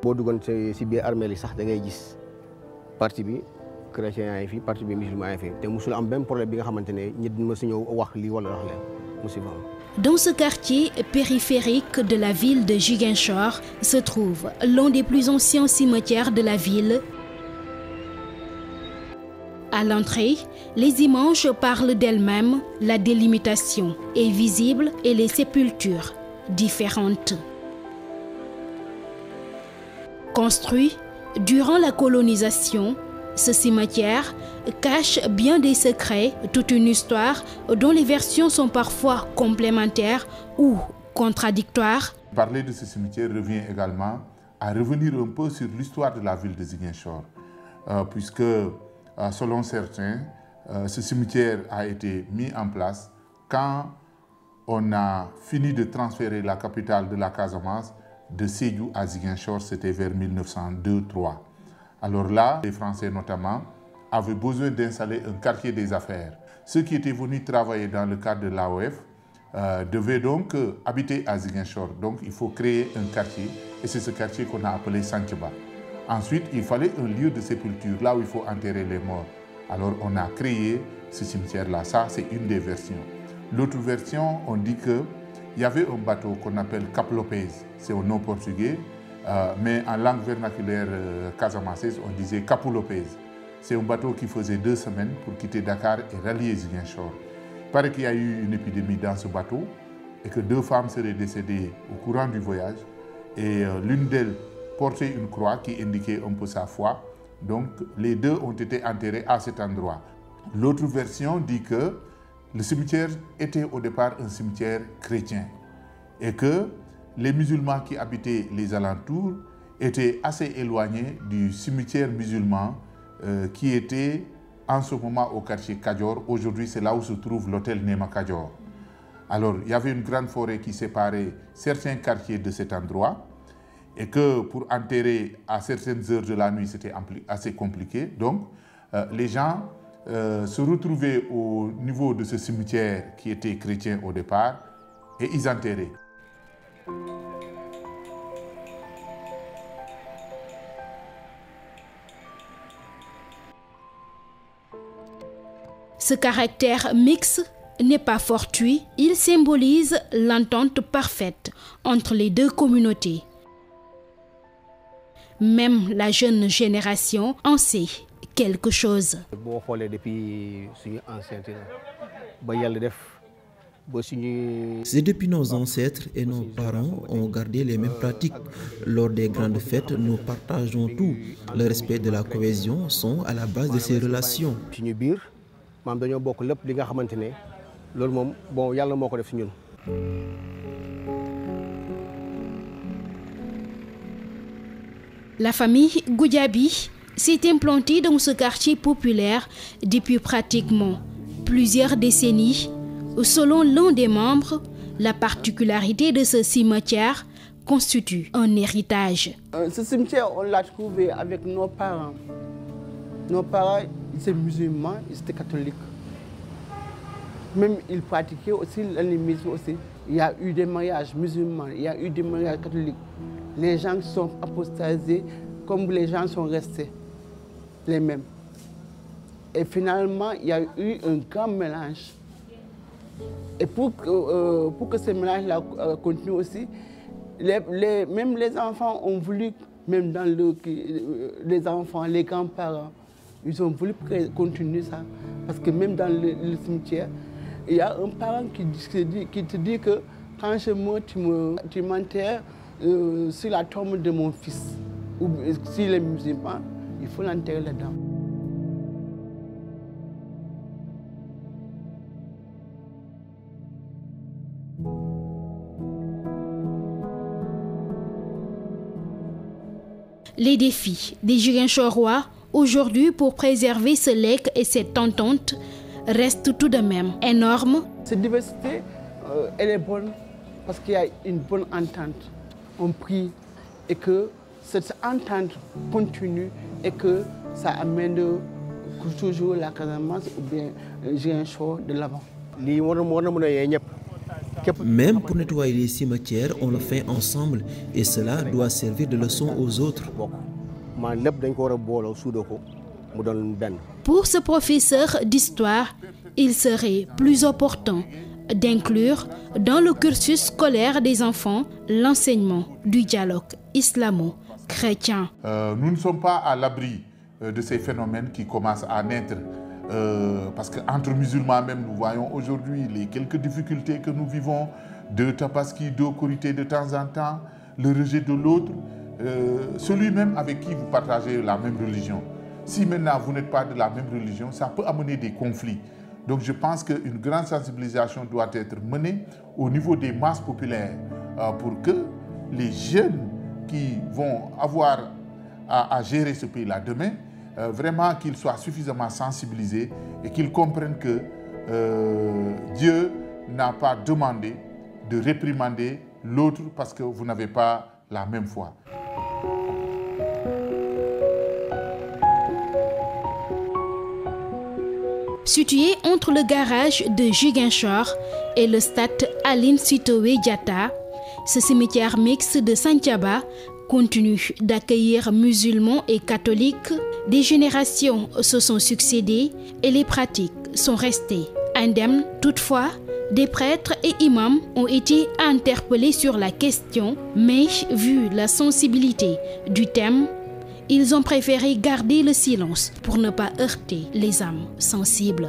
boo duggoon si biir armée li sax da ngay gis parti bi chrétien yaa ngi fi parti bi musulman yaa ngi fi te musul am benn problème bi nga xamante ne ñi ma si ñëw wax lii wala wax leen musul am. Dans ce quartier périphérique de la ville de Ziguinchor se trouve l'un des plus anciens cimetières de la ville. À l'entrée, les images parlent d'elles-mêmes, la délimitation est visible et les sépultures différentes. Construit durant la colonisation, ce cimetière cache bien des secrets, toute une histoire dont les versions sont parfois complémentaires ou contradictoires. Parler de ce cimetière revient également à revenir un peu sur l'histoire de la ville de Ziguinchor, puisque selon certains, ce cimetière a été mis en place quand on a fini de transférer la capitale de la Casamance de Sédhiou à Ziguinchor, c'était vers 1902-3. Alors là, les Français notamment avaient besoin d'installer un quartier des affaires. Ceux qui étaient venus travailler dans le cadre de l'AOF devaient donc habiter à Ziguinchor. Donc il faut créer un quartier et c'est ce quartier qu'on a appelé Santhiaba. Ensuite, il fallait un lieu de sépulture, là où il faut enterrer les morts. Alors on a créé ce cimetière-là, ça c'est une des versions. L'autre version, on dit qu'il y avait un bateau qu'on appelle Cap Lopez, c'est au nom portugais, mais en langue vernaculaire casamançaise, on disait Capu Lopez. C'est un bateau qui faisait 2 semaines pour quitter Dakar et rallier Ziguinchor. Il paraît qu'il y a eu une épidémie dans ce bateau et que 2 femmes seraient décédées au courant du voyage et l'une d'elles portait une croix qui indiquait un peu sa foi. Donc les 2 ont été enterrés à cet endroit. L'autre version dit que le cimetière était au départ un cimetière chrétien et que les musulmans qui habitaient les alentours étaient assez éloignés du cimetière musulman qui était en ce moment au quartier Kadior. Aujourd'hui, c'est là où se trouve l'hôtel Nema Kadior. Alors, il y avait une grande forêt qui séparait certains quartiers de cet endroit et que pour enterrer à certaines heures de la nuit, c'était assez compliqué. Donc, les gens se retrouvaient au niveau de ce cimetière qui était chrétien au départ et ils enterraient. Ce caractère mixte n'est pas fortuit, il symbolise l'entente parfaite entre les 2 communautés. Même la jeune génération en sait quelque chose. C'est depuis nos ancêtres et nos parents ont gardé les mêmes pratiques. Lors des grandes fêtes, nous partageons tout. Le respect de la cohésion sont à la base de ces relations. La famille Goudiaby s'est implantée dans ce quartier populaire depuis pratiquement plusieurs décennies. Selon l'un des membres, la particularité de ce cimetière constitue un héritage. Ce cimetière, on l'a trouvé avec nos parents. Nos parents, ils étaient musulmans, ils étaient catholiques. Même ils pratiquaient aussi l'animisme aussi. Il y a eu des mariages musulmans, il y a eu des mariages catholiques. Les gens sont apostasés comme les gens sont restés les mêmes. Et finalement, il y a eu un grand mélange. Et pour que ce mélange-là continue aussi, même les enfants ont voulu, même dans les enfants, les grands-parents, ils ont voulu continuer ça. Parce que même dans le cimetière, il y a un parent qui te dit que quand je meurs, tu m'enterres sur la tombe de mon fils. Ou s'il est musulman, il faut l'enterrer là-dedans. Les défis des Ziguinchorois aujourd'hui pour préserver ce legs et cette entente restent tout de même énormes. Cette diversité, elle est bonne parce qu'il y a une bonne entente. On prie et que cette entente continue et que ça amène toujours la Casamance ou bien Ziguinchor de l'avant. Même pour nettoyer les cimetières, on le fait ensemble et cela doit servir de leçon aux autres. Pour ce professeur d'histoire, il serait plus opportun d'inclure dans le cursus scolaire des enfants l'enseignement du dialogue islamo-chrétien. Nous ne sommes pas à l'abri de ces phénomènes qui commencent à naître. Parce qu'entre musulmans même, nous voyons aujourd'hui les quelques difficultés que nous vivons, de tabaski, de korité de temps en temps, le rejet de l'autre, celui même avec qui vous partagez la même religion. Si maintenant vous n'êtes pas de la même religion, ça peut amener des conflits. Donc je pense qu'une grande sensibilisation doit être menée au niveau des masses populaires pour que les jeunes qui vont avoir à gérer ce pays-là demain, vraiment qu'ils soient suffisamment sensibilisés et qu'ils comprennent que Dieu n'a pas demandé de réprimander l'autre parce que vous n'avez pas la même foi. Situé entre le garage de Ziguinchor et le stade Aline Sitoé Diatta, ce cimetière mixte de Santhiaba continue d'accueillir musulmans et catholiques. Des générations se sont succédées et les pratiques sont restées indemnes. Toutefois, des prêtres et imams ont été interpellés sur la question, mais vu la sensibilité du thème, ils ont préféré garder le silence pour ne pas heurter les âmes sensibles.